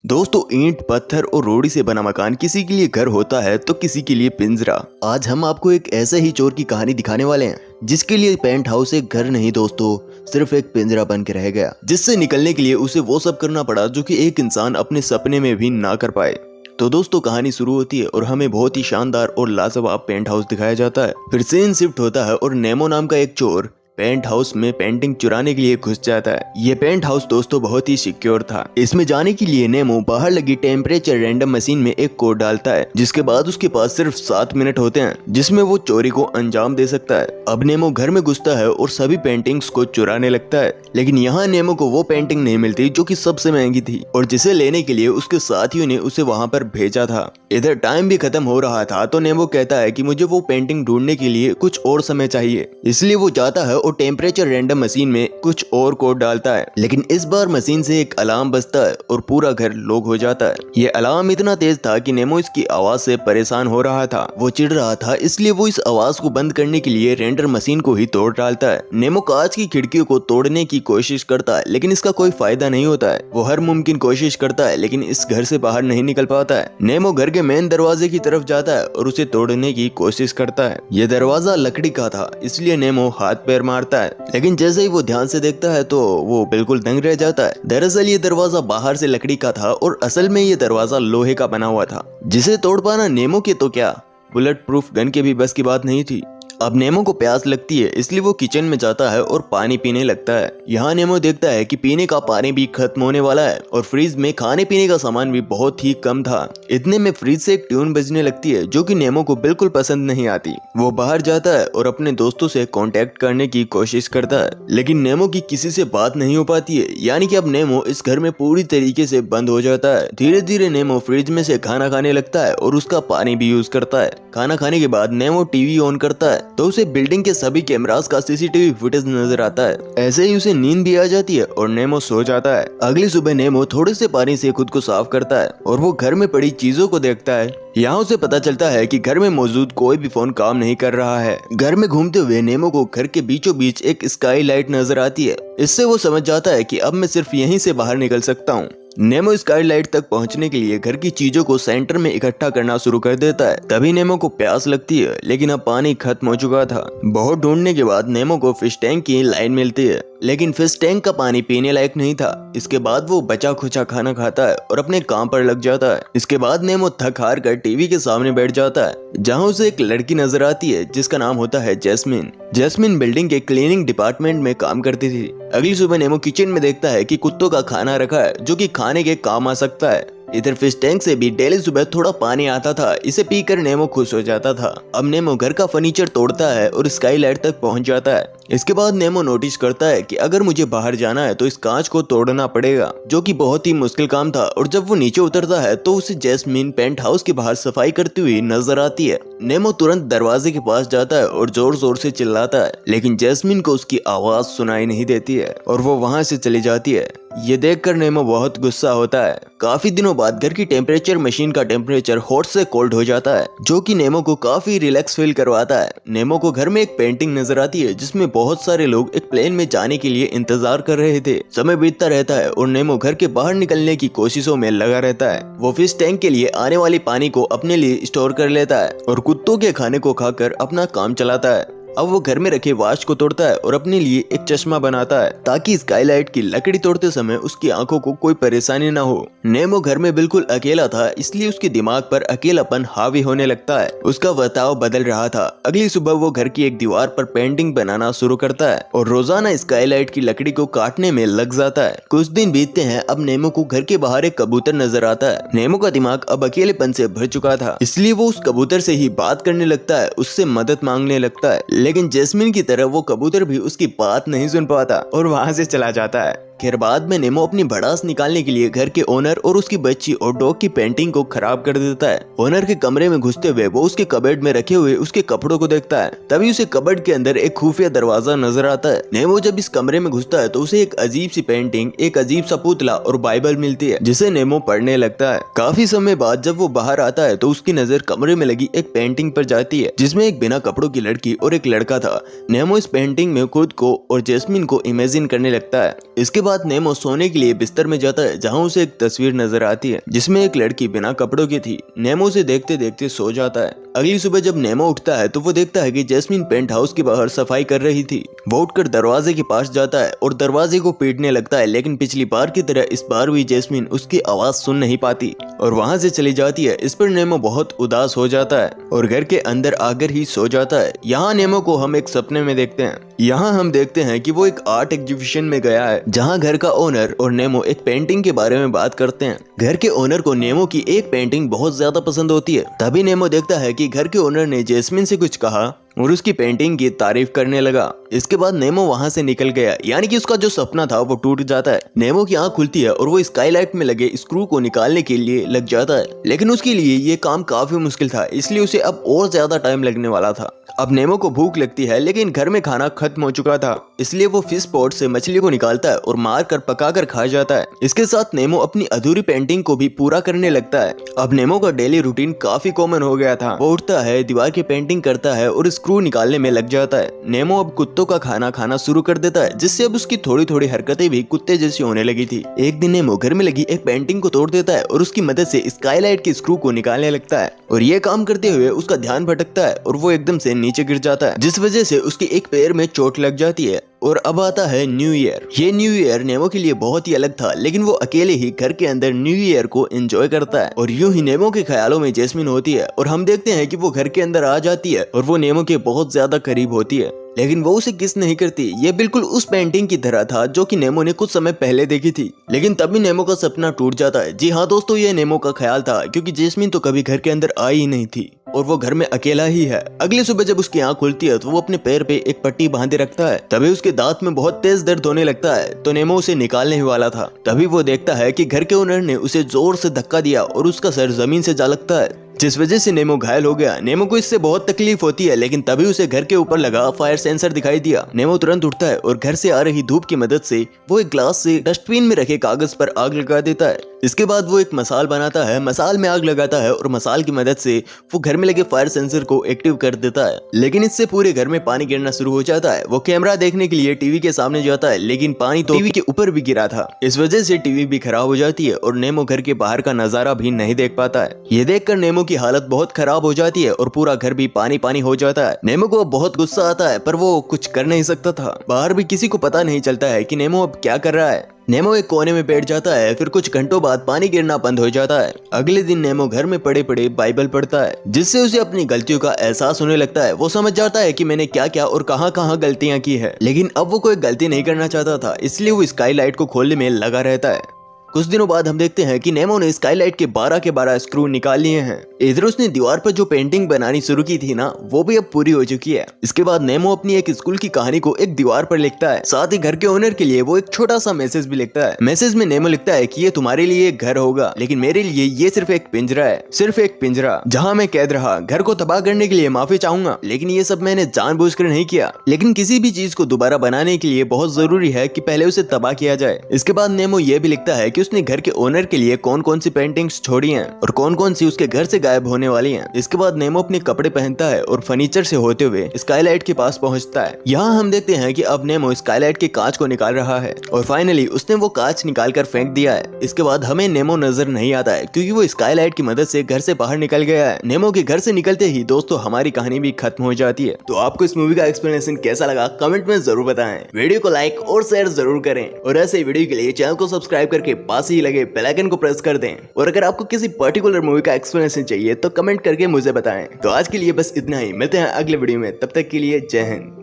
दोस्तों, ईंट पत्थर और रोड़ी से बना मकान किसी के लिए घर होता है तो किसी के लिए पिंजरा। आज हम आपको एक ऐसे ही चोर की कहानी दिखाने वाले हैं जिसके लिए पेंट हाउस एक घर नहीं दोस्तों, सिर्फ एक पिंजरा बन के रह गया, जिससे निकलने के लिए उसे वो सब करना पड़ा जो कि एक इंसान अपने सपने में भी ना कर पाए। तो दोस्तों, कहानी शुरू होती है और हमें बहुत ही शानदार और लाजवाब पेंट हाउस दिखाया जाता है। फिर सीन शिफ्ट होता है और नेमो नाम का एक चोर पेंट हाउस में पेंटिंग चुराने के लिए घुस जाता है। ये पेंट हाउस दोस्तों बहुत ही सिक्योर था। इसमें जाने के लिए नेमो बाहर लगी टेम्परेचर रैंडम मशीन में एक कोड डालता है, जिसके बाद उसके पास सिर्फ 7 मिनट होते हैं जिसमें वो चोरी को अंजाम दे सकता है। अब नेमो घर में घुसता है और सभी पेंटिंग्स को चुराने लगता है, लेकिन यहाँ नेमो को वो पेंटिंग नहीं मिलती जो कि सबसे महंगी थी और जिसे लेने के लिए उसके साथियों ने उसे वहाँ पर भेजा था। इधर टाइम भी खत्म हो रहा था तो नेमो कहता है कि मुझे वो पेंटिंग ढूंढने के लिए कुछ और समय चाहिए, इसलिए वो जाता है और टेम्परेचर रैंडम मशीन में कुछ और कोड डालता है। लेकिन इस बार मशीन से एक अलार्म बजता है और पूरा घर लॉक हो जाता है। ये अलार्म इतना तेज था कि नेमो इसकी आवाज से परेशान हो रहा था। वो चिढ़ रहा था, इसलिए वो इस आवाज को बंद करने के लिए रेंडर मशीन को ही तोड़ डालता है। नेमो कांच की खिड़कियों को तोड़ने की कोशिश करता है, लेकिन इसका कोई फायदा नहीं होता है। वो हर मुमकिन कोशिश करता है लेकिन इस घर से बाहर नहीं निकल पाता है। नेमो घर के मेन दरवाजे की तरफ जाता है और उसे तोड़ने की कोशिश करता है। ये दरवाजा लकड़ी का था, इसलिए नेमो हाथ पैर मारता है, लेकिन जैसे ही वो ध्यान से देखता है तो वो बिल्कुल दंग रह जाता है। दरअसल ये दरवाजा बाहर से लकड़ी का था और असल में ये दरवाजा लोहे का बना हुआ था, जिसे तोड़ पाना नेमो के तो क्या, बुलेट प्रूफ गन के भी बस की बात नहीं थी। अब नेमो को प्यास लगती है, इसलिए वो किचन में जाता है और पानी पीने लगता है। यहाँ नेमो देखता है कि पीने का पानी भी खत्म होने वाला है और फ्रिज में खाने पीने का सामान भी बहुत ही कम था। इतने में फ्रिज से एक ट्यून बजने लगती है जो कि नेमो को बिल्कुल पसंद नहीं आती। वो बाहर जाता है और अपने दोस्तों से कांटेक्ट करने की कोशिश करता है, लेकिन नेमो की किसी से बात नहीं हो पाती है। यानी कि अब नेमो इस घर में पूरी तरीके से बंद हो जाता है। धीरे धीरे नेमो फ्रिज में से खाना खाने लगता है और उसका पानी भी यूज करता है। खाना खाने के बाद नेमो टीवी ऑन करता है तो उसे बिल्डिंग के सभी कैमरास का सीसीटीवी फुटेज नजर आता है। ऐसे ही उसे नींद भी आ जाती है और नेमो सो जाता है। अगली सुबह नेमो थोड़े से पानी से खुद को साफ करता है और वो घर में पड़ी चीजों को देखता है। यहाँ उसे पता चलता है कि घर में मौजूद कोई भी फोन काम नहीं कर रहा है। घर में घूमते हुए नेमो को घर के बीचों बीच एक स्काई लाइट नजर आती है। इससे वो समझ जाता है कि अब मैं सिर्फ यहीं से बाहर निकल सकता हूँ। नेमो स्काई लाइट तक पहुंचने के लिए घर की चीजों को सेंटर में इकट्ठा करना शुरू कर देता है। तभी नेमो को प्यास लगती है, लेकिन अब पानी खत्म हो चुका था। बहुत ढूंढने के बाद नेमो को फिश टैंक की लाइन मिलती है, लेकिन फिश टैंक का पानी पीने लायक नहीं था। इसके बाद वो बचा खुचा खाना खाता है और अपने काम पर लग जाता है। इसके बाद नेमो थक हार कर टीवी के सामने बैठ जाता है, जहाँ उसे एक लड़की नजर आती है जिसका नाम होता है जैस्मिन। जैस्मिन बिल्डिंग के क्लीनिंग डिपार्टमेंट में काम करती थी। अगली सुबह नेमो किचन में देखता है कि कुत्तों का खाना रखा है जो कि खाने के काम आ सकता है। इधर फिश टैंक से भी डेली सुबह थोड़ा पानी आता था, इसे पीकर नेमो खुश हो जाता था। अब नेमो घर का फर्नीचर तोड़ता है और स्काई लाइट तक पहुंच जाता है। इसके बाद नेमो नोटिस करता है कि अगर मुझे बाहर जाना है तो इस कांच को तोड़ना पड़ेगा, जो कि बहुत ही मुश्किल काम था। और जब वो नीचे उतरता है तो उसे जैस्मिन पेंट हाउस के बाहर सफाई करती हुई नजर आती है। नेमो तुरंत दरवाजे के पास जाता है और जोर जोर से चिल्लाता है, लेकिन जैस्मिन को उसकी आवाज सुनाई नहीं देती है और वो वहां से चली जाती है। ये देखकर नेमो बहुत गुस्सा होता है। काफी दिनों बाद घर की टेम्परेचर मशीन का टेम्परेचर हॉट से कोल्ड हो जाता है, जो कि नेमो को काफी रिलैक्स फील करवाता है। नेमो को घर में एक पेंटिंग नजर आती है जिसमें बहुत सारे लोग एक प्लेन में जाने के लिए इंतजार कर रहे थे। समय बीतता रहता है और नेमो घर के बाहर निकलने की कोशिशों में लगा रहता है। वो फिश टैंक के लिए आने वाली पानी को अपने लिए स्टोर कर लेता है और कुत्तों के खाने को खाकर अपना काम चलाता है। अब वो घर में रखे वाच को तोड़ता है और अपने लिए एक चश्मा बनाता है ताकि स्काईलाइट की लकड़ी तोड़ते समय उसकी आंखों को कोई परेशानी ना हो। नेमो घर में बिल्कुल अकेला था, इसलिए उसके दिमाग पर अकेलापन हावी होने लगता है। उसका बर्ताव बदल रहा था। अगली सुबह वो घर की एक दीवार पर पेंटिंग बनाना शुरू करता है और रोजाना स्काईलाइट की लकड़ी को काटने में लग जाता है। कुछ दिन बीतते हैं। अब नेमो को घर के बाहर एक कबूतर नजर आता है। नेमो का दिमाग अब अकेलेपन से भर चुका था, इसलिए वो उस कबूतर से ही बात करने लगता है, उससे मदद मांगने लगता है। लेकिन जैस्मिन की तरह वो कबूतर भी उसकी बात नहीं सुन पाता और वहां से चला जाता है। खैर, बाद में नेमो अपनी भड़ास निकालने के लिए घर के ओनर और उसकी बच्ची और डॉग की पेंटिंग को खराब कर देता है। ओनर के कमरे में घुसते हुए वो उसके कबर्ड में रखे हुए उसके कपड़ों को देखता है। तभी उसे कबर्ड के अंदर एक खुफिया दरवाजा नजर आता है। नेमो जब इस कमरे में घुसता है तो उसे एक अजीब सी पेंटिंग, एक अजीब सा पुतला और बाइबल मिलती है, जिसे नेमो पढ़ने लगता है। काफी समय बाद जब वो बाहर आता है तो उसकी नजर कमरे में लगी एक पेंटिंग पर जाती है, जिसमें एक बिना कपड़ों की लड़की और एक लड़का था। नेमो इस पेंटिंग में खुद को और जैस्मिन को इमेजिन करने लगता है। इसके बाद नेमो सोने के लिए बिस्तर में जाता है, जहाँ उसे एक तस्वीर नजर आती है जिसमें एक लड़की बिना कपड़ों की थी। नेमो उसे देखते देखते सो जाता है। अगली सुबह जब नेमो उठता है तो वो देखता है कि जैस्मिन पेंट हाउस के बाहर सफाई कर रही थी। वो उठकर दरवाजे के पास जाता है और दरवाजे को पीटने लगता है, लेकिन पिछली बार की तरह इस बार भी जैस्मिन उसकी आवाज सुन नहीं पाती और वहां से चली जाती है। इस पर नेमो बहुत उदास हो जाता है और घर के अंदर आकर ही सो जाता है। यहाँ नेमो को हम एक सपने में देखते हैं। यहाँ हम देखते हैं कि वो एक आर्ट एग्जीबिशन में गया है, जहाँ घर का ओनर और नेमो एक पेंटिंग के बारे में बात करते हैं। घर के ओनर को नेमो की एक पेंटिंग बहुत ज्यादा पसंद होती है। तभी नेमो देखता है कि घर के ओनर ने जैस्मिन से कुछ कहा और उसकी पेंटिंग की तारीफ करने लगा। इसके बाद नेमो वहां से निकल गया, यानी कि उसका जो सपना था वो टूट जाता है। नेमो की आंख खुलती है और वो स्काईलाइट में लगे स्क्रू को निकालने के लिए लग जाता है, लेकिन उसके लिए ये काम काफी मुश्किल था, इसलिए उसे अब और ज्यादा टाइम लगने वाला था। अब नेमो को भूख लगती है, लेकिन घर में खाना खत्म हो चुका था, इसलिए वो फिश पॉट से मछली को निकालता है और मार कर पका कर खा जाता है। इसके साथ नेमो अपनी अधूरी पेंटिंग को भी पूरा करने लगता है। अब नेमो का डेली रूटीन काफी कॉमन हो गया था। वो उठता है, दीवार की पेंटिंग करता है और स्क्रू निकालने में लग जाता है। नेमो अब कुत्तों का खाना खाना शुरू कर देता है, जिससे अब उसकी थोड़ी थोड़ी हरकतें भी कुत्ते जैसी होने लगी थी। एक दिन नेमो घर में लगी एक पेंटिंग को तोड़ देता है और उसकी मदद से स्काईलाइट के स्क्रू को निकालने लगता है, और ये काम करते हुए उसका ध्यान भटकता है और वो एकदम से नीचे गिर जाता है, जिस वजह से उसके एक पैर में चोट लग जाती है। और अब आता है न्यू ईयर। ये न्यू ईयर नेमो के लिए बहुत ही अलग था, लेकिन वो अकेले ही घर के अंदर न्यू ईयर को एंजॉय करता है। और यूं ही नेमो के ख्यालों में जैस्मिन होती है और हम देखते हैं कि वो घर के अंदर आ जाती है और वो नेमो के बहुत ज्यादा करीब होती है, लेकिन वो उसे किस नहीं करती। ये बिल्कुल उस पेंटिंग की तरह था जो कि नेमो ने कुछ समय पहले देखी थी। लेकिन तभी नेमो का सपना टूट जाता है। जी हाँ दोस्तों, ये नेमो का ख्याल था, क्योंकि जैस्मिन तो कभी घर के अंदर आई ही नहीं थी और वो घर में अकेला ही है। अगली सुबह जब उसकी आंख खुलती है तो वो अपने पैर पे एक पट्टी बांधे रखता है। तभी उसके दांत में बहुत तेज दर्द होने लगता है, तो नेमो उसे निकालने ही वाला था। तभी वो देखता है कि घर के ओनर ने उसे जोर से धक्का दिया और उसका सर जमीन से जा लगता है, जिस वजह से नेमो घायल हो गया। नेमो को इससे बहुत तकलीफ होती है, लेकिन तभी उसे घर के ऊपर लगा फायर सेंसर दिखाई दिया। नेमो तुरंत उठता है और घर से आ रही धूप की मदद से वो एक ग्लास से डस्टबिन में रखे कागज पर आग लगा देता है। इसके बाद वो एक मसाल बनाता है, मसाल में आग लगाता है और मसाल की मदद से वो घर में लगे फायर सेंसर को एक्टिव कर देता है। लेकिन इससे पूरे घर में पानी गिरना शुरू हो जाता है। वो कैमरा देखने के लिए टीवी के सामने जाता है, लेकिन पानी तो टीवी के ऊपर भी गिरा था। इस वजह से टीवी भी खराब हो जाती है और नेमो घर के बाहर का नजारा भी नहीं देख पाता है। ये देखकर नेमो की हालत बहुत खराब हो जाती है और पूरा घर भी पानी पानी हो जाता है। नेमो को बहुत गुस्सा आता है, पर वो कुछ कर नहीं सकता था। बाहर भी किसी को पता नहीं चलता है कि नेमो अब क्या कर रहा है। नेमो एक कोने में बैठ जाता है, फिर कुछ घंटों बाद पानी गिरना बंद हो जाता है। अगले दिन नेमो घर में पड़े पड़े बाइबल पढ़ता है, जिससे उसे अपनी गलतियों का एहसास होने लगता है। वो समझ जाता है कि मैंने क्या क्या और कहां कहां गलतियां की है, लेकिन अब वो कोई गलती नहीं करना चाहता था, इसलिए वो स्काईलाइट को खोलने में लगा रहता है। कुछ दिनों बाद हम देखते हैं कि नेमो ने स्काईलाइट के 12 के 12 स्क्रू निकाल लिए हैं। इधर उसने दीवार पर जो पेंटिंग बनानी शुरू की थी ना, वो भी अब पूरी हो चुकी है। इसके बाद नेमो अपनी एक स्कूल की कहानी को एक दीवार पर लिखता है। साथ ही घर के ओनर के लिए वो एक छोटा सा मैसेज भी लिखता है। मैसेज में नेमो लिखता है कि ये तुम्हारे लिए एक घर होगा, लेकिन मेरे लिए ये सिर्फ एक पिंजरा है, सिर्फ एक पिंजरा जहाँ मैं कैद रहा। घर को तबाह करने के लिए माफी चाहूंगा, लेकिन ये सब मैंने जानबूझकर नहीं किया। लेकिन किसी भी चीज को दोबारा बनाने के लिए बहुत जरूरी है कि पहले उसे तबाह किया जाए। इसके बाद नेमो ये भी लिखता है कि उसने घर के ओनर के लिए कौन कौन सी पेंटिंग्स छोड़ी हैं और कौन कौन सी उसके घर से गायब होने वाली हैं। इसके बाद नेमो अपने कपड़े पहनता है और फर्नीचर से होते हुए स्काईलाइट के पास पहुंचता है। यहाँ हम देखते हैं कि अब नेमो स्काईलाइट के कांच को निकाल रहा है और फाइनली उसने वो कांच निकाल कर फेंक दिया है। इसके बाद हमें नेमो नजर नहीं आता है, क्योंकि वो स्काईलाइट की मदद से घर से बाहर निकल गया है। नेमो के घर से निकलते ही दोस्तों हमारी कहानी भी खत्म हो जाती है। तो आपको इस मूवी का एक्सप्लेनेशन कैसा लगा कमेंट में जरूर बताएं। वीडियो को लाइक और शेयर जरूर करें और ऐसे वीडियो के लिए चैनल को सब्सक्राइब करके पास ही लगे बेल आइकन को प्रेस कर दें। और अगर आपको किसी पर्टिकुलर मूवी का एक्सप्लेनेशन चाहिए तो कमेंट करके मुझे बताएं। तो आज के लिए बस इतना ही, मिलते हैं अगले वीडियो में, तब तक के लिए जय हिंद।